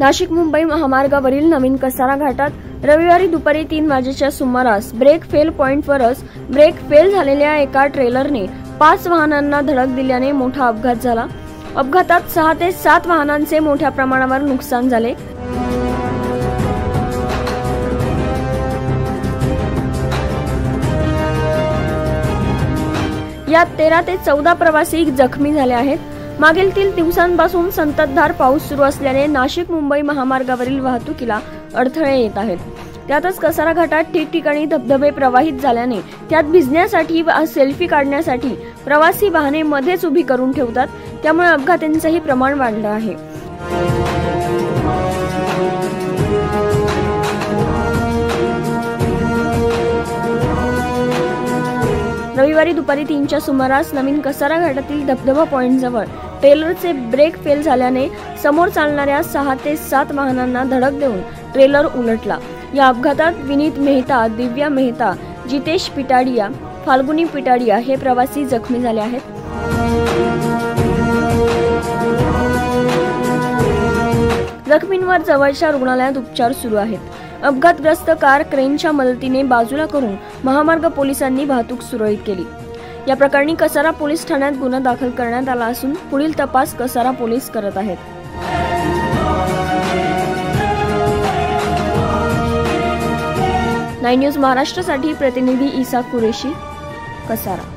नाशिक मुंबई महामार्गावरील नवीन कसारा घाटात रविवारी दुपारी 3 वाजेच्या सुमारास ब्रेक फेल पॉइंटवरच ब्रेक फेल झालेल्या एका ट्रेलरने 5 वाहनांना धडक दिल्याने मोठा अपघात झाला। अपघातात 6 ते 7 वाहनांचे मोठ्या प्रमाणावर नुकसान झाले। यात 13 ते 14 प्रवासी जखमी झाले आहेत। मागील 3 दिवसांपासून संततधार पाऊस सुरू असल्याने नाशिक मुंबई महामार्गावरील वाहतुकीला अडथळे येत आहेत। त्यातच कसारा घाटात ठिकठिकाणी धबधबे प्रवाहित झाल्याने त्यात भिजण्यासाठी व सेल्फी काढण्यासाठी प्रवासी वाहने मध्येच उभी करून ठेवतात, त्यामुळे अपघातांचेही प्रमाण वाढलं आहे। रविवारी दुपारी 3च्या सुमारास नवीन कसारा घाटातील धबधबा पॉइंट जवळ ट्रेलरचे ब्रेक फेल झाल्याने समोर चालणाऱ्या 6 ते 7 वाहनांना धडक देऊन ट्रेलर उलटला। या अपघातात विनीत मेहता, दिव्या मेहता, जितेश पिटाडिया, फाल्गुनी पिटाडिया हे प्रवासी जखमी झाले आहेत। जखमींवर जवळच्या रुग्णालयात उपचार सुरू आहेत। अपघातग्रस्त कार क्रेनच्या मदतीने बाजूला करून महामार्ग पोलिसांनी वाहतूक सुरळीत केली। या प्रकरणी कसारा पोलीस ठाण्यात गुन्हा दाखल करण्यात आला असून पुढील तपास कसारा पोलीस करत आहेत। 9 न्यूज महाराष्ट्रासाठी प्रतिनिधी ईसा कुरेशी, कसारा।